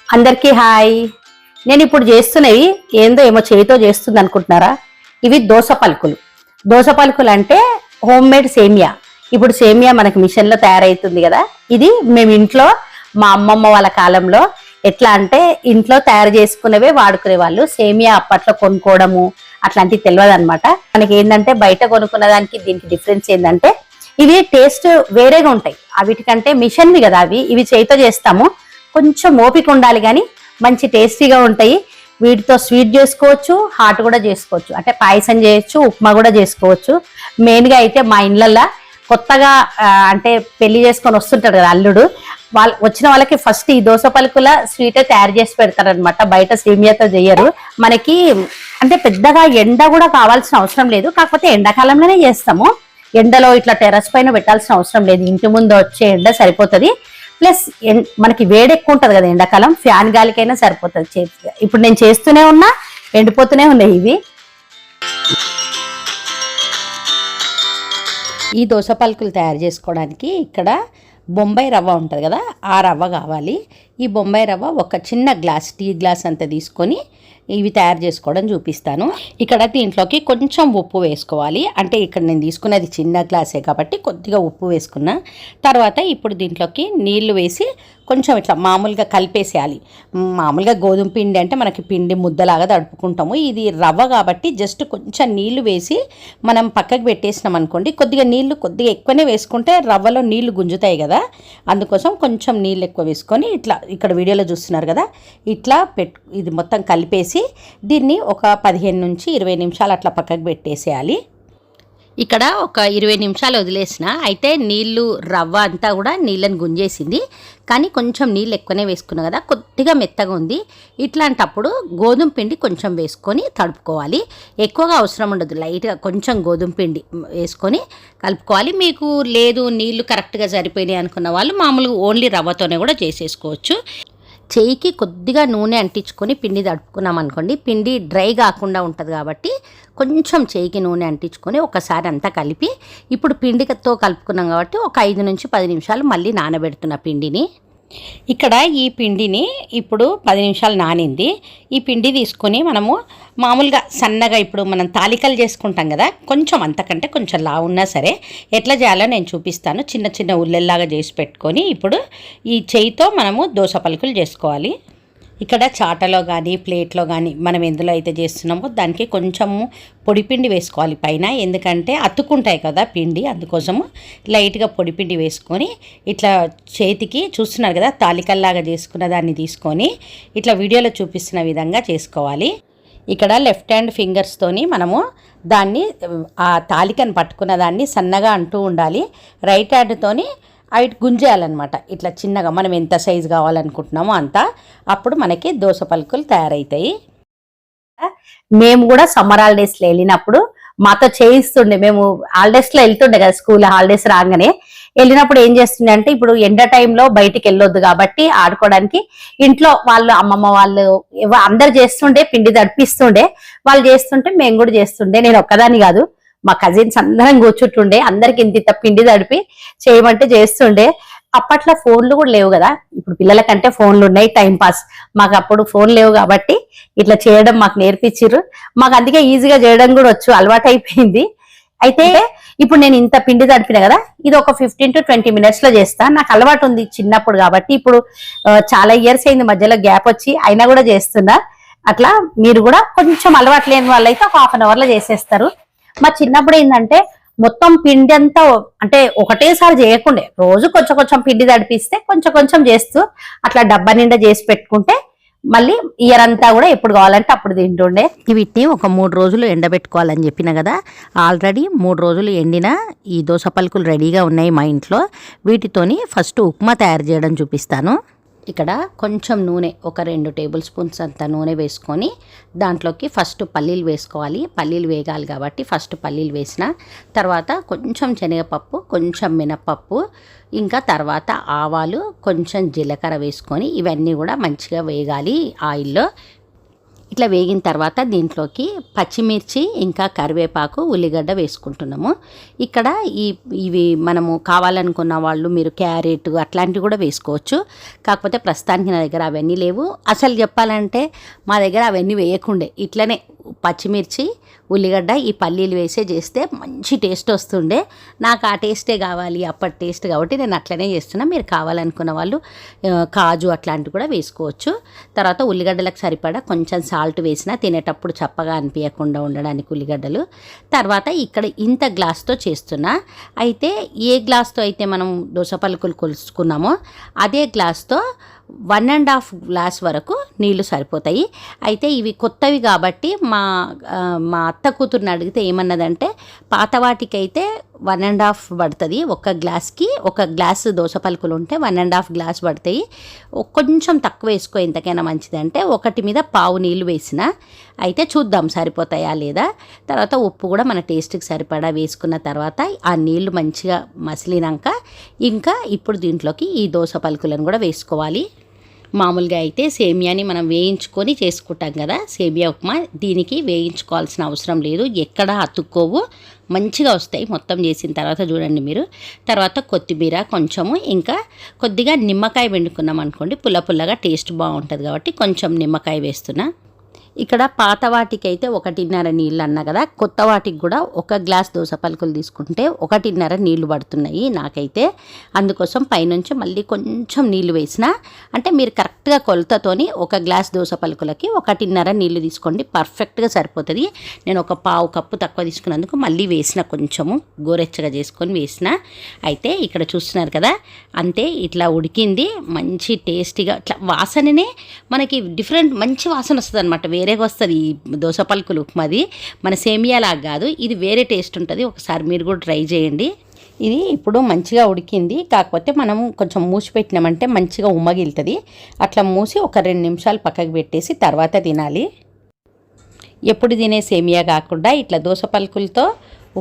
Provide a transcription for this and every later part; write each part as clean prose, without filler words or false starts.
అందరికీ హాయ్. నేను ఇప్పుడు చేస్తున్నవి ఏందో ఏమో చేయితో చేస్తుంది అనుకుంటున్నారా? ఇవి దోస పలుకులు. దోస పలుకులు అంటే హోమ్ మేడ్ సేమియా. ఇప్పుడు సేమియా మనకి మిషన్లో తయారవుతుంది కదా. ఇది మేము ఇంట్లో మా అమ్మమ్మ వాళ్ళ కాలంలో ఎట్లా అంటే ఇంట్లో తయారు చేసుకునేవే వాడుకునే వాళ్ళు. సేమియా అప్పట్లో కొనుక్కోవడము అట్లాంటివి తెలియదు అనమాట. మనకి ఏంటంటే బయట కొనుక్కున్న దానికి దీనికి డిఫరెన్స్ ఏంటంటే ఇవి టేస్ట్ వేరేగా ఉంటాయి. వీటికంటే మిషన్వి కదా అవి. ఇవి చేయితో చేస్తాము, కొంచెం ఓపిక ఉండాలి కానీ మంచి టేస్టీగా ఉంటాయి. వీటితో స్వీట్ చేసుకోవచ్చు, హాట్ కూడా చేసుకోవచ్చు. అంటే పాయసం చేయొచ్చు, ఉప్మా కూడా చేసుకోవచ్చు. మెయిన్గా అయితే మా ఇళ్ళల్లో కొత్తగా అంటే పెళ్లి చేసుకొని వస్తుంటాడు కదా అల్లుడు, వచ్చిన వాళ్ళకి ఫస్ట్ ఈ దోస పలుకుల స్వీట్ తయారు చేసి పెడతారనమాట. బయట సేమియాతో చేయరు. మనకి అంటే పెద్దగా ఎండ కూడా కావాల్సిన అవసరం లేదు, కాకపోతే ఎండాకాలంలోనే చేస్తాము. ఎండలో ఇట్లా టెర్రస్ పైన పెట్టాల్సిన అవసరం లేదు, ఇంటి ముందు వచ్చే ఎండ సరిపోతుంది. ప్లస్ మనకి వేడి ఎక్కువ ఉంటుంది కదా ఎండాకాలం, ఫ్యాన్ గాలికైనా సరిపోతుంది. ఇప్పుడు నేను చేస్తూనే ఉన్నా, ఎండిపోతూనే ఉన్నాయి ఇవి. ఈ దోస పలుకులు తయారు చేసుకోవడానికి ఇక్కడ బొంబాయి రవ్వ ఉంటుంది కదా, ఆ రవ్వ కావాలి. ఈ బొంబాయి రవ్వ ఒక చిన్న గ్లాస్, టీ గ్లాస్ అంతా తీసుకొని ఇవి తయారు చేసుకోవడం చూపిస్తాను. ఇక్కడ దీంట్లోకి కొంచెం ఉప్పు వేసుకోవాలి. అంటే ఇక్కడ నేను తీసుకున్నది చిన్న గ్లాసే కాబట్టి కొద్దిగా ఉప్పు వేసుకున్నా. తర్వాత ఇప్పుడు దీంట్లోకి నీళ్లు వేసి కొంచెం ఇట్లా మామూలుగా కలిపేసేయాలి. మామూలుగా గోధుమ పిండి అంటే మనకి పిండి ముద్దలాగా తడుపుకుంటాము. ఇది రవ్వ కాబట్టి జస్ట్ కొంచెం నీళ్లు వేసి మనం పక్కకు పెట్టేసినాం అనుకోండి. కొద్దిగా నీళ్లు కొద్దిగా ఎక్కువనే వేసుకుంటే రవ్వలో నీళ్లు గుంజుతాయి కదా, అందుకోసం కొంచెం నీళ్ళు ఎక్కువ వేసుకొని ఇట్లా ఇక్కడ వీడియోలో చూస్తున్నారు కదా, ఇట్లా ఇది మొత్తం కలిపేసి దీన్ని ఒక 15 నుంచి 20 నిమిషాలు అట్లా పక్కకు పెట్టేసేయాలి. ఇక్కడ ఒక 20 నిమిషాలు వదిలేసిన, అయితే నీళ్ళు రవ్వ అంతా కూడా నీళ్ళని గుంజేసింది. కానీ కొంచెం నీళ్ళు ఎక్కువనే వేసుకున్నా కదా, కొద్దిగా మెత్తగా ఉంది. ఇట్లాంటప్పుడు గోధుమ పిండి కొంచెం వేసుకొని తడుపుకోవాలి. ఎక్కువగా అవసరం ఉండదు, లైట్గా కొంచెం గోధుమ పిండి వేసుకొని కలుపుకోవాలి. మీకు లేదు నీళ్ళు కరెక్ట్గా సరిపోయినాయి అనుకున్న వాళ్ళు మామూలుగా ఓన్లీ రవ్వతోనే కూడా చేసేసుకోవచ్చు. చేయికి కొద్దిగా నూనె అంటించుకొని పిండి తడుపుకున్నాం అనుకోండి, పిండి డ్రై కాకుండా ఉంటుంది కాబట్టి కొంచెం చేయికి నూనె అంటించుకొని ఒకసారి అంతా కలిపి ఇప్పుడు పిండితో కలుపుకున్నాం కాబట్టి ఒక 5 నుంచి 10 నిమిషాలు మళ్ళీ నానబెడుతున్న పిండిని. ఇక్కడ ఈ పిండిని ఇప్పుడు 10 నిమిషాలు నానింది. ఈ పిండి తీసుకొని మనము మామూలుగా సన్నగా ఇప్పుడు మనం తాలికలు చేసుకుంటాం కదా, కొంచెం అంతకంటే కొంచెం లావు ఉన్నా సరే ఎట్లా చేయాలో నేను చూపిస్తాను. చిన్న చిన్న ఉల్లెల్లాగా చేసి పెట్టుకొని ఇప్పుడు ఈ చేయితో మనము దోస పలుకులు చేసుకోవాలి. ఇక్కడ చాటలో కానీ ప్లేట్లో కానీ మనం ఎందులో అయితే చేస్తున్నామో దానికి కొంచెము పొడిపిండి వేసుకోవాలి పైన, ఎందుకంటే అతుక్కుంటాయి కదా పిండి, అందుకోసము లైట్గా పొడిపిండి వేసుకొని ఇట్లా చేతికి చూస్తున్నారు కదా తాలికల్లాగా చేసుకున్న దాన్ని తీసుకొని ఇట్లా వీడియోలో చూపిస్తున్న విధంగా చేసుకోవాలి. ఇక్కడ లెఫ్ట్ హ్యాండ్ ఫింగర్స్తోని మనము దాన్ని ఆ తాలికను పట్టుకున్న దాన్ని సన్నగా అంటూ ఉండాలి. రైట్ హ్యాండ్తోని అవి గుంజేయాలన్నమాట. ఇట్లా చిన్నగా మనం ఎంత సైజు కావాలనుకుంటున్నామో అంత, అప్పుడు మనకి దోస పలుకులు తయారవుతాయి. మేము కూడా సమ్మర్ హాలిడేస్లో వెళ్ళినప్పుడు మాతో చేయిస్తుండే. మేము హాలిడేస్లో వెళ్తుండే కదా, స్కూల్ హాలిడేస్ రాగానే వెళ్ళినప్పుడు ఏం చేస్తుండే అంటే ఇప్పుడు ఎండ టైంలో బయటికి వెళ్ళొద్దు కాబట్టి ఆడుకోవడానికి ఇంట్లో వాళ్ళు అమ్మమ్మ వాళ్ళు అందరు చేస్తుండే, పిండి తడిపిస్తుండే. వాళ్ళు చేస్తుంటే మేము కూడా చేస్తుండే. నేను ఒక్కదాని కాదు, మా కజిన్స్ అందరం కూర్చుంటుండే, అందరికి ఇంత పిండి తడిపి చేయమంటే చేస్తుండే. అప్పట్లో ఫోన్లు కూడా లేవు కదా, ఇప్పుడు పిల్లలకంటే ఫోన్లు ఉన్నాయి, టైంపాస్. మాకు అప్పుడు ఫోన్ లేవు కాబట్టి ఇట్లా చేయడం మాకు నేర్పించారు. మాకు అందుకే ఈజీగా చేయడం కూడా వచ్చు, అలవాటు అయిపోయింది. అయితే ఇప్పుడు నేను ఇంత పిండి తడిపిన కదా, ఇది ఒక 15 to 20 minutes లో చేస్తా. నాకు అలవాటు ఉంది చిన్నప్పుడు కాబట్టి. ఇప్పుడు చాలా ఇయర్స్ అయింది మధ్యలో గ్యాప్ వచ్చి, అయినా కూడా చేస్తున్నా. అట్లా మీరు కూడా కొంచెం అలవాటు లేని వాళ్ళైతే ఒక 1/2 hour లో చేసేస్తారు. మా చిన్నప్పుడు ఏంటంటే మొత్తం పిండి అంతా అంటే ఒకటేసారి చేయకుండే, రోజు కొంచెం కొంచెం పిండి తడిపిస్తే కొంచెం కొంచెం చేస్తూ అట్లా డబ్బా నిండా చేసి పెట్టుకుంటే మళ్ళీ ఇయర్ అంతా కూడా ఎప్పుడు కావాలంటే అప్పుడు తింటుండే. వీటిని ఒక 3 రోజులు ఎండబెట్టుకోవాలని చెప్పిన కదా, ఆల్రెడీ 3 రోజులు ఎండిన ఈ దోస పలుకులు రెడీగా ఉన్నాయి మా ఇంట్లో. వీటితోని ఫస్ట్ ఉప్మా తయారు చేయడం చూపిస్తాను. ఇక్కడ కొంచెం నూనె, ఒక 2 టేబుల్ స్పూన్స్ అంత నూనె వేసుకొని దాంట్లోకి ఫస్ట్ పల్లీలు వేసుకోవాలి. పల్లీలు వేగాలి కాబట్టి ఫస్ట్ పల్లీలు వేసిన తర్వాత కొంచెం శనగపప్పు, కొంచెం మినపప్పు, ఇంకా తర్వాత ఆవాలు, కొంచెం జీలకర్ర వేసుకొని ఇవన్నీ కూడా మంచిగా వేగాలి ఆయిల్లో. ఇట్లా వేగిన తర్వాత దీంట్లోకి పచ్చిమిర్చి ఇంకా కరివేపాకు ఉల్లిగడ్డ వేసుకుంటున్నాము. ఇక్కడ ఇవి మనము కావాలనుకున్న వాళ్ళు మీరు క్యారెట్ అట్లాంటివి కూడా వేసుకోవచ్చు. కాకపోతే ప్రస్తుతానికి నా దగ్గర అవన్నీ లేవు. అసలు చెప్పాలంటే మా దగ్గర అవన్నీ వేయకుండే ఇట్లనే పచ్చిమిర్చి ఉల్లిగడ్డ ఈ పల్లీలు వేసే చేస్తే మంచి టేస్ట్ వస్తుండే. నాకు ఆ టేస్టే కావాలి, అప్పటి టేస్ట్, కాబట్టి నేను అట్లనే చేస్తున్నా. మీరు కావాలనుకున్న వాళ్ళు కాజు అట్లాంటివి కూడా వేసుకోవచ్చు. తర్వాత ఉల్లిగడ్డలకు సరిపడా కొంచెం సాల్ట్ వేసినా తినేటప్పుడు చప్పగా అనిపించకుండా ఉండడానికి ఉల్లిగడ్డలు. తర్వాత ఇక్కడ ఇంత గ్లాస్తో చేస్తున్నా. అయితే ఏ గ్లాస్తో అయితే మనం దోస పలుకులు కొలుసుకున్నామో అదే గ్లాస్తో 1.5 గ్లాస్ వరకు నీళ్లు సరిపోతాయి. అయితే ఇవి కొత్తవి కాబట్టి మా అత్త కూతుర్ని అడిగితే ఏమన్నదంటే పాత వాటికైతే 1.5 పడుతుంది. ఒక గ్లాస్కి ఒక గ్లాసు దోస పలుకులు ఉంటే 1.5 గ్లాస్ పడతాయి. కొంచెం తక్కువ వేసుకో ఎంతకైనా మంచిదంటే 1 మీద పావు నీళ్ళు వేసిన. అయితే చూద్దాం సరిపోతాయా లేదా. తర్వాత ఉప్పు కూడా మన టేస్ట్కి సరిపడా వేసుకున్న తర్వాత ఆ నీళ్లు మంచిగా మసిలినాక ఇంకా ఇప్పుడు దీంట్లోకి ఈ దోస పలుకులను కూడా వేసుకోవాలి. మామూలుగా అయితే సేమియాని మనం వేయించుకొని చేసుకుంటాం కదా సేమియా ఉప్మా, దీనికి వేయించుకోవాల్సిన అవసరం లేదు. ఎక్కడ అతుక్కోవు, మంచిగా వస్తాయి మొత్తం చేసిన తర్వాత. చూడండి మీరు. తర్వాత కొత్తిమీర కొంచెము, ఇంకా కొద్దిగా నిమ్మకాయ పిండుకున్నాం అనుకోండి పుల్ల పుల్లగా టేస్ట్ బాగుంటుంది కాబట్టి కొంచెం నిమ్మకాయ వేస్తున్నా. ఇక్కడ పాత వాటికి అయితే 1.5 నీళ్ళు అన్నా కదా, కొత్త వాటికి కూడా 1 గ్లాస్ దోస పలుకులు తీసుకుంటే 1.5 నీళ్లు పడుతున్నాయి నాకైతే. అందుకోసం పైనుంచి మళ్ళీ కొంచెం నీళ్ళు వేసిన. అంటే మీరు కరెక్ట్గా కొలతతోని 1 గ్లాస్ దోస పలుకులకి 1.5 నీళ్ళు తీసుకోండి, పర్ఫెక్ట్గా సరిపోతుంది. నేను ఒక పావు కప్పు తక్కువ తీసుకున్నందుకు మళ్ళీ వేసిన, కొంచెము గోరెచ్చగా చేసుకొని వేసిన. అయితే ఇక్కడ చూస్తున్నారు కదా, అంతే ఇట్లా ఉడికింది. మంచి టేస్టీగా ఇట్లా వాసననే మనకి డిఫరెంట్ మంచి వాసన వస్తుంది అనమాట. వేరేగా వస్తుంది ఈ దోస పలుకులు ఉప్మాది, మన సేమియాలాగా కాదు, ఇది వేరే టేస్ట్ ఉంటుంది. ఒకసారి మీరు కూడా ట్రై చేయండి. ఇది ఇప్పుడు మంచిగా ఉడికింది. కాకపోతే మనం కొంచెం మూసి పెట్టినామంటే మంచిగా ఉమ్మగిలుతుంది. అట్లా మూసి ఒక 2 నిమిషాలు పక్కకు పెట్టేసి తర్వాత తినాలి. ఎప్పుడు తినే సేమియా కాకుండా ఇట్లా దోస పలుకులతో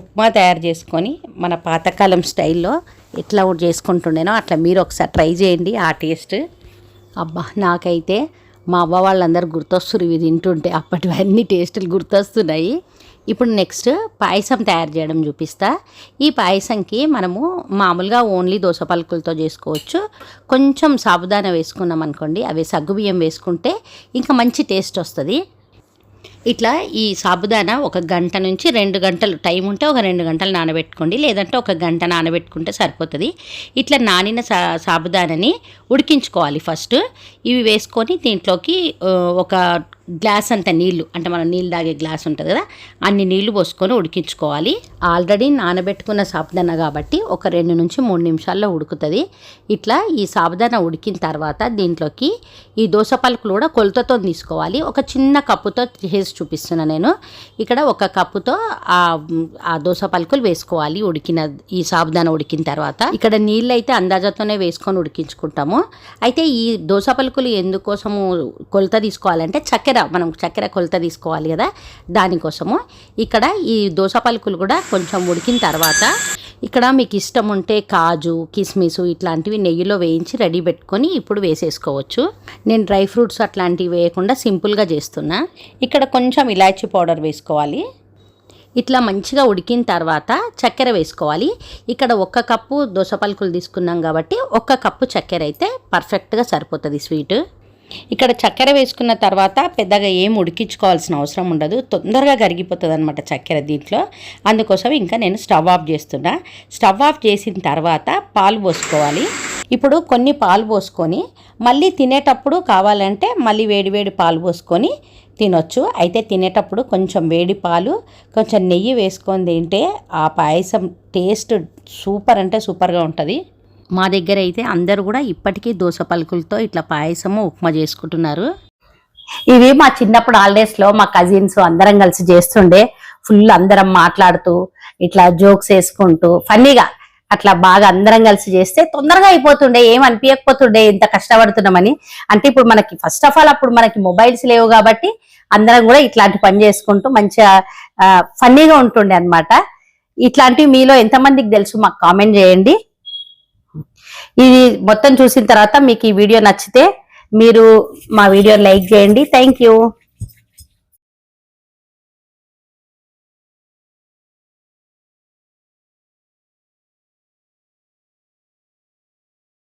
ఉప్మా తయారు చేసుకొని మన పాతకాలం స్టైల్లో ఎట్లా చేసుకుంటుండేనో అట్లా మీరు ఒకసారి ట్రై చేయండి. ఆ టేస్ట్ అబ్బా, నాకైతే మా అవ్వ వాళ్ళందరూ గుర్తొస్తున్నారు ఇవి తింటుంటే. అప్పటివన్నీ టేస్టులు గుర్తొస్తున్నాయి. ఇప్పుడు నెక్స్ట్ పాయసం తయారు చేయడం చూపిస్తా. ఈ పాయసంకి మనము మామూలుగా ఓన్లీ దోస పలుకులతో చేసుకోవచ్చు. కొంచెం సాబుదానా వేసుకున్నాం అనుకోండి, అవి సగ్గుబియ్యం వేసుకుంటే ఇంకా మంచి టేస్ట్ వస్తుంది. ఇట్లా ఈ సాబుదానా 1 గంట నుంచి 2 గంటలు టైం ఉంటే ఒక 2 గంటలు నానబెట్టుకోండి, లేదంటే 1 గంట నానబెట్టుకుంటే సరిపోతుంది. ఇట్లా నానిన సాబుదానాని ఉడికించుకోవాలి ఫస్ట్. ఇవి వేసుకొని దీంట్లోకి ఒక గ్లాస్ అంత నీళ్ళు, అంటే మనం నీళ్ళు తాగే గ్లాస్ ఉంటుంది కదా, అన్ని నీళ్లు పోసుకొని ఉడికించుకోవాలి. ఆల్రెడీ నానబెట్టుకున్న సాబుదానా కాబట్టి ఒక 2 నుంచి 3 నిమిషాల్లో ఉడుకుతుంది. ఇట్లా ఈ సాబుదానా ఉడికిన తర్వాత దీంట్లోకి ఈ దోస పలుకులు కూడా కొలతతో తీసుకోవాలి. ఒక చిన్న కప్పుతో చేసి చూపిస్తున్నా నేను. ఇక్కడ 1 కప్పుతో ఆ దోస పలుకులు వేసుకోవాలి ఉడికిన ఈ సాబుదానా ఉడికిన తర్వాత. ఇక్కడ నీళ్ళు అయితే అందాజతోనే వేసుకొని ఉడికించుకుంటాము. అయితే ఈ దోస పలుకులు ఎందుకోసము కొలత తీసుకోవాలంటే మనం చక్కెర కొలత తీసుకోవాలి కదా, దానికోసము. ఇక్కడ ఈ దోస పలుకులు కూడా కొంచెం ఉడికిన తర్వాత ఇక్కడ మీకు ఇష్టం ఉంటే కాజు కిస్మిస్ ఇట్లాంటివి నెయ్యిలో వేయించి రెడీ పెట్టుకొని ఇప్పుడు వేసేసుకోవచ్చు. నేను డ్రై ఫ్రూట్స్ అట్లాంటివి వేయకుండా సింపుల్గా చేస్తున్నా. ఇక్కడ కొంచెం ఇలాచీ పౌడర్ వేసుకోవాలి. ఇట్లా మంచిగా ఉడికిన తర్వాత చక్కెర వేసుకోవాలి. ఇక్కడ 1 కప్పు దోస పలుకులు తీసుకున్నాం కాబట్టి 1 కప్పు చక్కెర అయితే పర్ఫెక్ట్గా సరిపోతుంది స్వీట్. ఇక్కడ చక్కెర వేసుకున్న తర్వాత పెద్దగా ఏం ఉడికించుకోవాల్సిన అవసరం ఉండదు, తొందరగా కరిగిపోతుంది అనమాట చక్కెర దీంట్లో. అందుకోసం ఇంకా నేను స్టవ్ ఆఫ్ చేస్తున్నా. స్టవ్ ఆఫ్ చేసిన తర్వాత పాలు పోసుకోవాలి. ఇప్పుడు కొన్ని పాలు పోసుకొని మళ్ళీ తినేటప్పుడు కావాలంటే మళ్ళీ వేడివేడి పాలు పోసుకొని తినొచ్చు. అయితే తినేటప్పుడు కొంచెం వేడి పాలు కొంచెం నెయ్యి వేసుకొని తింటే ఆ పాయసం టేస్ట్ సూపర్ అంటే సూపర్గా ఉంటుంది. మా దగ్గర అయితే అందరూ కూడా ఇప్పటికీ దోస పలుకులతో ఇట్లా పాయసము ఉప్మా చేసుకుంటున్నారు. ఇవి మా చిన్నప్పుడు హాలిడేస్లో మా కజిన్స్ అందరం కలిసి చేస్తుండే. ఫుల్ అందరం మాట్లాడుతూ ఇట్లా జోక్స్ వేసుకుంటూ ఫన్నీగా అట్లా బాగా అందరం కలిసి చేస్తే తొందరగా అయిపోతుండే, ఏం అనిపించకపోతుండే ఇంత కష్టపడుతున్నామని. అంటే ఇప్పుడు మనకి ఫస్ట్ ఆఫ్ ఆల్ అప్పుడు మనకి మొబైల్స్ లేవు కాబట్టి అందరం కూడా ఇట్లాంటి పని చేసుకుంటూ మంచిగా ఫన్నీగా ఉంటుండే అనమాట. ఇట్లాంటివి మీలో ఎంతమందికి తెలుసు మాకు కామెంట్ చేయండి. ఇది మొత్తం చూసిన తర్వాత మీకు ఈ వీడియో నచ్చితే మీరు మా వీడియో లైక్ చేయండి. Thank you.